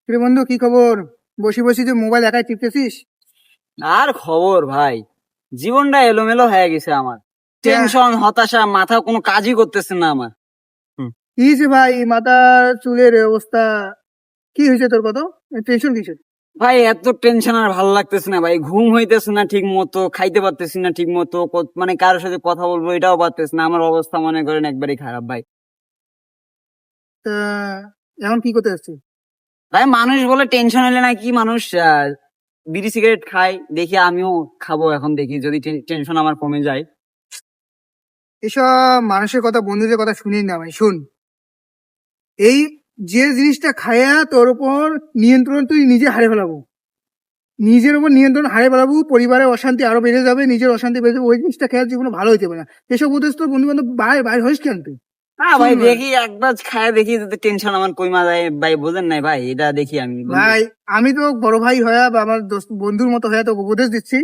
রে বন্ধু, কি খবর? বসে বসে যে মোবাইল একাই টিপতেছিস? আর খবর ভাই, জীবনটা এলোমেলো হয়ে গেছে আমার। ক্যা? টেনশন, হতাশা, মাথা কোনো কাজই করতেছে না আমার। কি হয়েছে ভাই? মাথা চুলের অবস্থা কি হয়েছে তোর? কত টেনশন কিসে? ভাই এত টেনশন আর ভালো লাগতেছে না ভাই, ঘুম হইতেছে না ঠিক মতো, খাইতে পারতেছি না ঠিক মতো, মানে কারোর সাথে কথা বলবো এটাও পারতেছি না। আমার অবস্থা মনে করেন একবারই খারাপ ভাই। তা এখন কি করতে যাচ্ছিস? ভাই মানুষ বলে টেনশন হলে নাকি মানুষ বিড়ি সিগারেট খায়, দেখি আমিও খাবো এখন, দেখি যদি টেনশন আমার কমে যায়। এসব মানুষের কথা, বন্ধুদের কথা শুনিস না ভাই। শুন, এই যে জিনিসটা খায়া তোর উপর নিয়ন্ত্রণ তুই নিজে হারিয়ে ফেলাবো, নিজের উপর নিয়ন্ত্রণ হারিয়ে ফেলাবো, পরিবারের অশান্তি আরো বেড়ে যাবে, নিজের অশান্তি বেড়ে যাবে। ওই জিনিসটা খেয়ার জীবনে ভালো হইতে পারে না। এসব উদ্দেশ্য তোর বন্ধু বান্ধব বাইরে হইস কেন তুই? হ্যাঁ ভাই, শুন ভাই, দেখি একবার খায় দেখি যদি টেনশন আমার কইমা যায় ভাই, বোঝেন নাই ভাই, এটা দেখি আমি বন্ধু। ভাই আমি তো বড় ভাই হয়ে বা আমার বন্ধুর মতো হয়ে তোকে উপদেশ দিচ্ছি,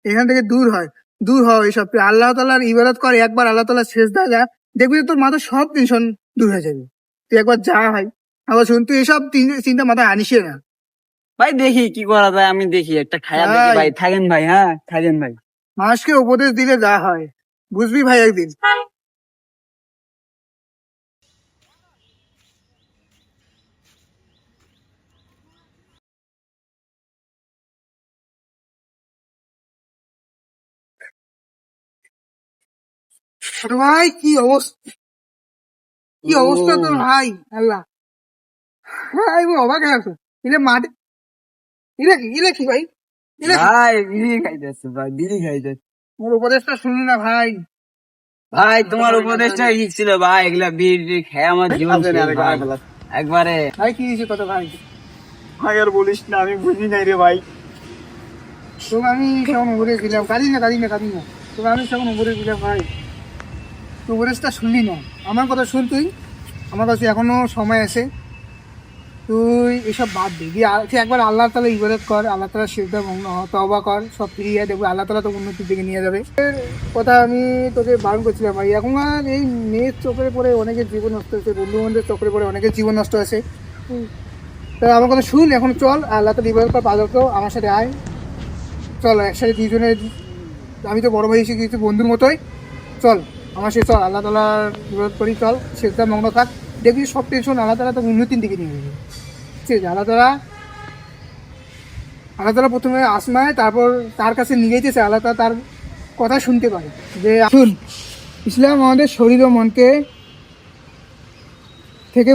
এখান থেকে দূর হয়, দূর হও এইসব। তুই আল্লাহ তাআলার ইবাদত কর, একবার আল্লাহ তাআলার সেজদা যা, দেখবি যে তোর মাথার সব টেনশন দূর হয়ে যাবে। তুই একবার যা ভাই। আবার শুন, তুই এসব চিন্তা মাথায় আনিসই না ভাই দেখি কি করা যায়, আমি দেখি একটা খায়া দেখি ভাই। ভাই। থাকেন ভাই, হ্যাঁ থাকেন ভাই। মানুষকে উপদেশ দিলে যা হয় বুঝবি ভাই একদিন। ছোট ভাই, কি অবস্থা, কি অবস্থা তোর ও ভাই! আল্লাহ, ভাই আমি অবাক হয়ে আছো। এটা মাটি, এটা কি ভাই? এটা কি? ভাই, বিড়ি খাইতেছে ভাই, বিড়ি খাইতেছে। মোর উপদেশটা শুনি না ভাই। ভাই তোমার উপদেশটা ঠিক ছিল ভাই, এগুলা বিড়ি খেয়ে আমার জীবন শেষ ভাই একবারে। ভাই কি হয়েছে কত ভাই? ভাই আর বলিস না, আমি বুঝি নাই রে ভাই। তোকে আমি সেমন উপদেশ দিলাম, কাঁদি না কাঁদি না কাঁদি না। তোকে আমি সেমন উপদেশ দিলাম ভাই, তুই উপদেশটা শুনলি না। আমার কথা শুন তুই, আমার কাছে এখনো সময় আছে। তুই এসব বাদ দে, দিয়ে তুই একবার আল্লাহ তাআলা ইবাদত কর, আল্লাহ তাআলা সিজদা ভঙ্গ হ, তওবা কর, সব ফিরিয়ে দেখবি আল্লাহ তাআলা তোকে উন্নতির দিকে নিয়ে যাবে। এর কথা আমি তোকে বারণ করছিলাম ভাই। এখনকার এই মেয়ের চোখে পড়ে অনেকের জীবন নষ্ট হয়েছে, বন্ধু বান্ধবের চোখে পড়ে অনেকের জীবন নষ্ট হয়েছে। তা আমার কথা শুন, এখন চল আল্লাহ তাআলা ইবাদত কর, পাঁচ ওয়াক্ত আমার সাথে আয়। চল একসাথে দুজনে, আমি তো বড় ভাই এসে কিছু বন্ধুর মতোই। চল আমার সাথে চল, আল্লাহ তাআলার ইবাদত করি, চল সিজদা মগ্ন থাক, দেখবি সব টেনশন আল্লাহ তাআলা তোকে উন্নতির দিকে নিয়ে যাবে। ঠিক আছে? আল্লাহ তাআলা প্রথমে আসমায়, তারপর তার কাছে নিয়ে যেতেছে, আল্লাহ তাআলা তার কথা শুনতে পারে। যে শুন, ইসলাম আমাদের শরীর ও মনকে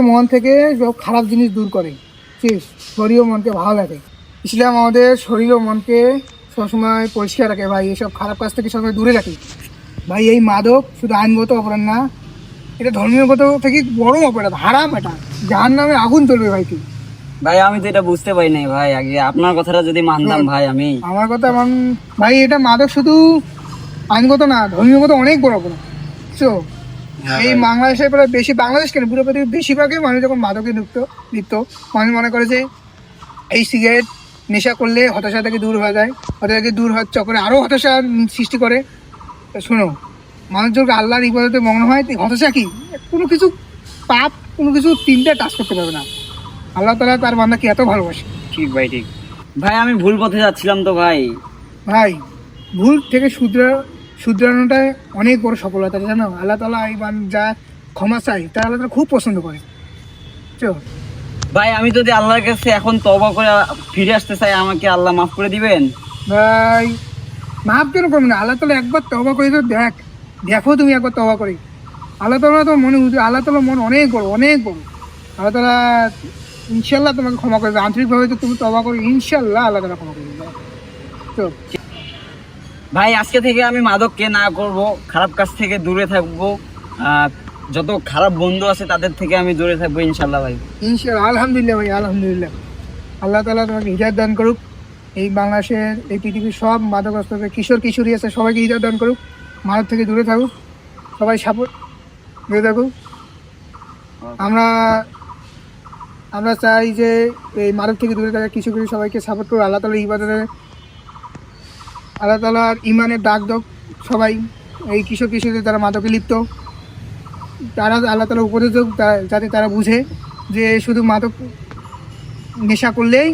মন থেকে সব খারাপ জিনিস দূর করে। ঠিক আছে? শরীর ও মনকে ভালো রাখে। ইসলাম আমাদের শরীর ও মনকে সবসময় পরিষ্কার রাখে ভাই, এসব খারাপ কাজ থেকে সবসময় দূরে রাখে ভাই। এই মাদক শুধু আইনগত অপরাধ না, এটা ধর্মীয়গত থেকে বড় অপরাধ, হারাম। এটা জাহান্নামে আগুন জ্বলবে ভাই। তুই ভাই আমি তো এটা বুঝতে পারি নাই ভাই, আগে আপনার কথাটা যদি মানতাম শোন, ভাই আমি। আমার কথা মান ভাই। এটা মাদক শুধু আইনগত না, ধর্মীয়গত অনেক বড় অপরাধ। বুঝছো? হ্যাঁ এই ভাই। বাংলাদেশে প্রায় বেশি, বাংলাদেশ কেন পুরো পৃথিবীর বেশিরভাগই মানুষ যখন মাদকে লিপ্ত, মানুষ মনে করে যে এই সিগারেট নেশা করলে হতাশা থেকে দূর হয়ে যায়, হতাশা থেকে দূর হওয়ার চক্করে আরও হতাশা সৃষ্টি করে। তা শোনো, মানুষ যখন আল্লাহর ইবাদতে মগ্ন হয়, হতাশা কি, কোনো কিছু পাপ, কোনো কিছু চিন্তা টাচ করতে পারবে না। আল্লাহ তাআলা তার বান্দাকে এত ভালোবাসে। ঠিক ভাই, ঠিক। ভাই আমি ভুল পথে যাচ্ছিলাম তো ভাই। ভাই ভুল থেকে শুধরানোটাই অনেক বড় সফলতা, জানো? আল্লাহ তাআলা এই যা ক্ষমা চাই তা আল্লাহ তাআলা খুব পছন্দ করে। বুঝছো? ভাই আমি যদি আল্লাহর কাছে এখন তওবা করে ফিরে আসতে চাই, আমাকে আল্লাহ মাফ করে দিবেন? ভাই মাফ কেন করবে না? আল্লাহ তাআলা একবার তওবা করে তো দেখো তুমি একবার তওবা করে। আল্লাহ তাআলা তো আল্লাহ তাআলার মন অনেক বড়, অনেক বড়। আল্লাহ তাআলা ইনশাল্লাহ তোমাকে ক্ষমা করবে, আন্তরিকভাবে তো তুমি তওবা করো, ইনশাল্লাহ আল্লাহ তাআলা ক্ষমা করবে। তো ভাই আজকে থেকে আমি মাদককে না করব, খারাপ কাজ থেকে দূরে থাকবো। যত খারাপ বন্ধু আছে তাদের থেকে আমি দূরে থাকবো ইনশাল্লাহ ভাই। ইনশাল্লাহ, আলহামদুলিল্লাহ ভাই, আলহামদুলিল্লাহ। আল্লাহ তাআলা তোমাকে হিদায়াত দান করুক। এই বাংলাদেশের, এই পৃথিবীর সব মাদকাসক্ত কিশোর কিশোরী আছে, সবাইকে হিদায়াত দান করুক, মাদক থেকে দূরে থাকুক, সবাই সাপোর্ট দূরে থাকুক। আমরা আমরা চাই যে এই মাদক থেকে দূরে থাকা কিশোর কিশোর সবাইকে সাপোর্ট করুক। আল্লাহ তাআলার ইবাদতে, আল্লাহ তাআলার ইমানের ডাক দাও সবাই। এই কিশোর কিশোরী তারা মাদকে লিপ্ত, তারা আল্লাহ তাআলা উপদেশ হোক যাতে তারা বুঝে যে শুধু নেশা করলেই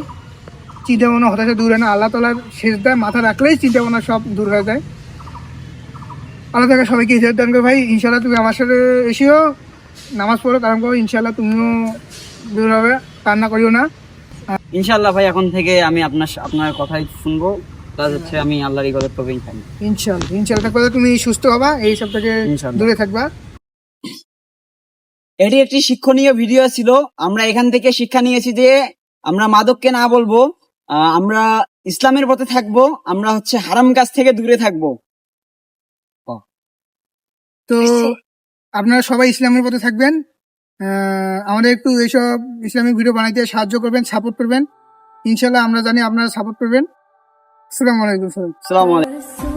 চিন্তা ভাবনা হতাশা দূর হয় না, আল্লাহ তাআলার সেজদায় মাথা রাখলেই চিন্তা ভাবনা সব দূর হয়ে যায়। আল্লাহ তাকে সবাইকে হিদায়াত দান করে ভাই। ইনশাল্লাহ তুমি আমার সাথে এসেও নামাজ পড়ো, কারণ করো, ইনশাল্লাহ তুমিও দূর হবে, কান্না করিও না। ইনশাআল্লাহ ভাই, এখন থেকে আমি আপনার কথাই শুনবো, প্লাস হচ্ছে আমি আল্লাহর ইবাদত করবো ইনশাআল্লাহ। ইনশাল্লাহ ইনশাল্লাহ তারপরে তুমি সুস্থ হবা, এই সব থেকে ইনশাআল্লাহ। দূরে থাকবা। এটি একটি শিক্ষণীয় ভিডিও ছিল। আমরা এখান থেকে শিক্ষা নিয়েছি যে আমরা মাদককে না বলবো, আমরা ইসলামের পথে থাকবো, আমরা হচ্ছে হারাম কাজ থেকে দূরে থাকবো। তো আপনারা সবাই ইসলামের পথে থাকবেন, আমাদের একটু এইসব ইসলামিক ভিডিও বানাইতে সাহায্য করবেন, সাপোর্ট করবেন। ইনশাল্লাহ আমরা জানি আপনারা সাপোর্ট করবেন। আসসালামু আলাইকুম। আসসালামু আলাইকুম।